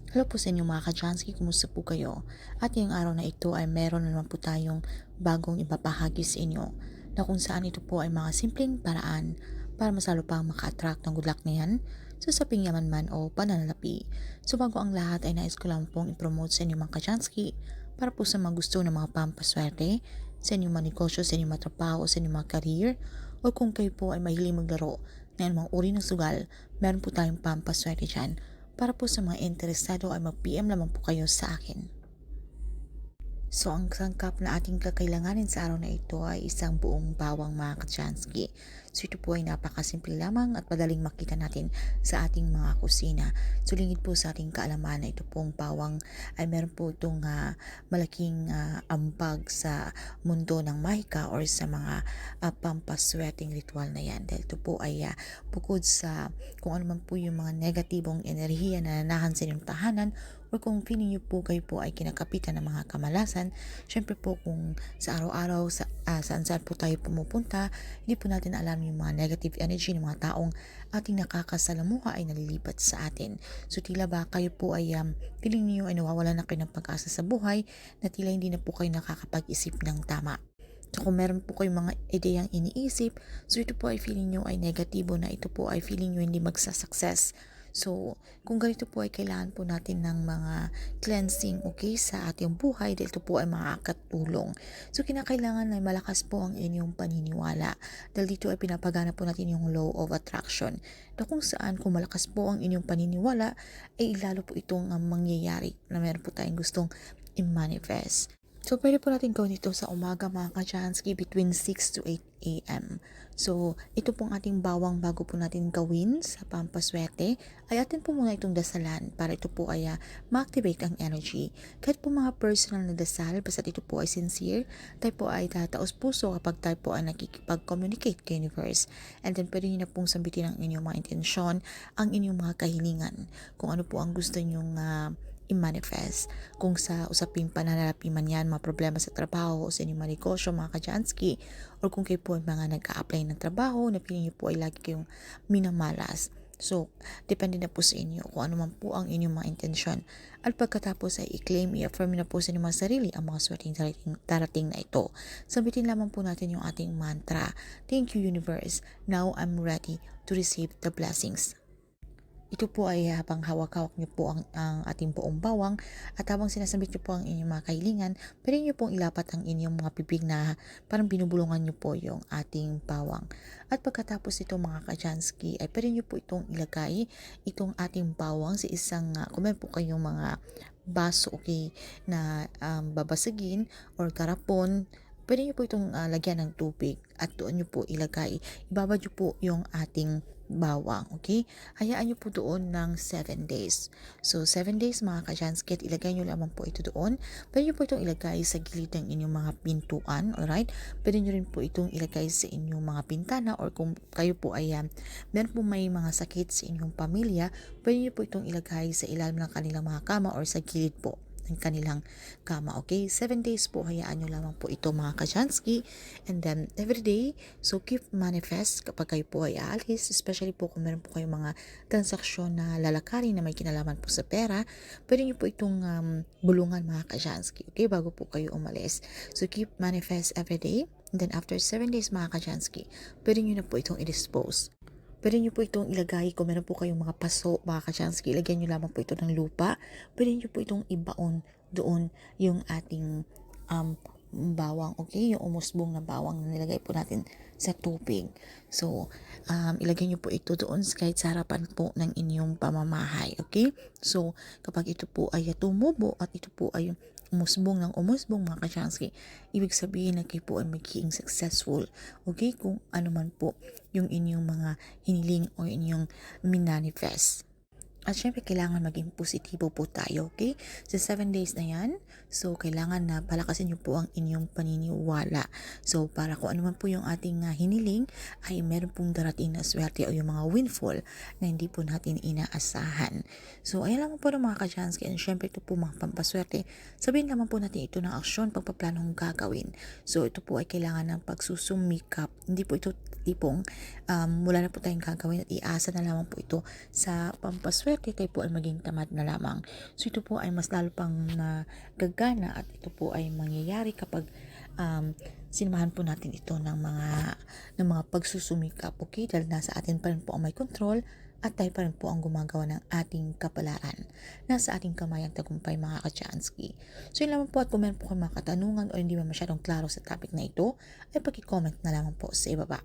Hello po sa inyo mga ka-Jansky, kumusta po kayo? At ngayong araw na ito ay meron na naman po tayong bagong ibabahagi sa inyo na kung saan ito po ay mga simpleng paraan para mas lalo pang maka-attract ng good luck na yan sa saping yaman man o pananalapi. So bago ang lahat ay nais ko lang pong i-promote sa inyo mga ka-Jansky para po sa mga gusto ng mga pampaswerte, sa inyong mga negosyo, sa inyong mga trabaho, sa inyong mga career, o kung kayo po ay mahilig maglaro ng mga uri ng sugal, meron po tayong pampaswerte dyan. Para po sa mga interesado ay mag-PM lamang po kayo sa akin. So ang sangkap na ating kakailanganin sa araw na ito ay isang buong bawang mga Kachansky. So ito po ay napakasimple lamang at madaling makita natin sa ating mga kusina. So lingid po sa ating kaalaman na ito pong bawang ay meron po itong malaking ambag sa mundo ng mahika or sa mga pampaswerteng ritual na yan. Dahil ito po ay bukod sa kung ano man po yung mga negatibong enerhiya na nanahan sa inyong tahanan or kung feeling nyo po kayo po ay kinakapitan ng mga kamalasan, syempre po kung sa araw-araw saan po tayo pumupunta, hindi po natin alam yung mga negative energy ng mga taong ating nakakasalamuha ay nalilipat sa atin. So tila ba kayo po ay feeling niyo ay nawawalan na kayo ng pag-asa sa buhay, na tila hindi na po kayo nakakapag-isip ng tama. So kung meron po kayong mga ideyang iniisip, so ito po ay feeling nyo ay negatibo, na ito po ay feeling nyo hindi magsasucess. So, kung ganito po ay kailangan po natin ng mga cleansing, okay, sa ating buhay dahil ito po ay makakatulong. So, kinakailangan na malakas po ang inyong paniniwala dahil dito ay pinapagana po natin yung law of attraction, na kung saan kung malakas po ang inyong paniniwala ay lalo po itong mangyayari na meron po tayong gustong i-manifest. So, pwede po natin gawin ito sa umaga mga ka-Jansky between 6 to 8 a.m. So, ito pong ating bawang bago po natin gawin sa pampaswerte ay atin po muna itong dasalan para ito po ay ma-activate ang energy. Kahit po mga personal na dasal, basta ito po ay sincere, tayo po ay tataos puso kapag tayo po ay nakikipag-communicate kay universe. And then, pwede nyo na pong sabitin ang inyong mga intensyon, ang inyong mga kahilingan, kung ano po ang gusto nyong i-manifest. Kung sa usaping pananalapi man yan, mga problema sa trabaho o sa inyong mga negosyo, mga ka-Jansky, or kung kayo po ay mga nag-a-apply ng trabaho na piling nyo po ay lagi kayong minamalas. So, depende na po sa inyo kung ano man po ang inyong mga intensyon. At pagkatapos ay i-claim, i-affirm na po sa inyong mga sarili ang mga swerteng darating na ito. Sabitin lamang po natin yung ating mantra. Thank you, universe. Now I'm ready to receive the blessings. Ito po ay habang hawak-hawak niyo po ang ating buong bawang at habang sinasabit niyo po ang inyong mga kahilingan, pwede niyo pong ilapat ang inyong mga bibig na parang binubulungan niyo po yung ating bawang. At pagkatapos ito mga ka-Jansky, ay pwede niyo po itong ilagay, itong ating bawang sa isang, kung meron po kayong mga baso, okay, na babasagin or karapon, pwede niyo po itong lagyan ng tubig at doon niyo po ilagay. Ibabad niyo po yung ating bawang, okay? Hayaan niyo po doon ng 7 days. So, 7 days mga ka-Jansky, at ilagay niyo lamang po ito doon. Pwede niyo po itong ilagay sa gilid ng inyong mga pintuan, alright? Pwede niyo rin po itong ilagay sa inyong mga bintana, or kung kayo po ay meron po may mga sakit sa inyong pamilya, pwede niyo po itong ilagay sa ilalim ng kanilang mga kama or sa gilid po ng kanilang kama. Okay? 7 days po, hayaan nyo lamang po ito mga ka-Jansky. And then, every day, so keep manifest kapag kayo po ay aalis, especially po kung meron po kayong mga transaksyon na lalakarin na may kinalaman po sa pera, pwede nyo po itong bulungan mga ka-Jansky. Okay? Bago po kayo umalis. So, keep manifest every day. And then, after 7 days mga ka-Jansky, pwede nyo na po itong i-dispose. Pwede nyo po itong ilagay kung meron po kayong mga paso, mga ka-Jansky, ilagyan nyo lamang po ito ng lupa. Pwede nyo po itong ibaon doon yung ating bawang, okay? Yung umusbong na bawang na nilagay po natin sa tubig. So, ilagay nyo po ito doon kahit sa harapan po ng inyong pamamahay, okay? So, kapag ito po ay tumubo at ito po ay umusbong ng umusbong mga ka-Jansky, ibig sabihin na kayo po ay magiging successful, okay? Kung ano man po yung inyong mga hiniling o inyong minanifest. At syempre, kailangan maging positibo po tayo, okay? Sa 7 days na yan, so kailangan na palakasin nyo po ang inyong paniniwala. So, para kung ano man po yung ating hiniling, ay meron pong darating na swerte o yung mga windfall na hindi po natin inaasahan. So, ayan lang po ng mga ka-Jansky, and syempre ito po mga pampaswerte. Sabihin naman po natin ito ng aksyon, pagpaplanong gagawin. So, ito po ay kailangan ng pagsusumikap. Hindi po ito tipong wala na po tayong gagawin at iasa na lamang po ito sa pampaswerte diskarte, tayo po ay maging tamad na lamang. So ito po ay mas lalo pang nagagana at ito po ay mangyayari kapag sinamahan po natin ito ng mga pagsusumikap, okay? Dahil nasa atin pa rin po ang may control at tayo pa rin po ang gumagawa ng ating kapalaran. Nasa ating kamay ang tagumpay, mga ka-Chansky. So yun lamang po, at kung meron po kayong mga katanungan o hindi ba masyadong klaro sa topic na ito, ay pag-comment na lamang po sa ibaba.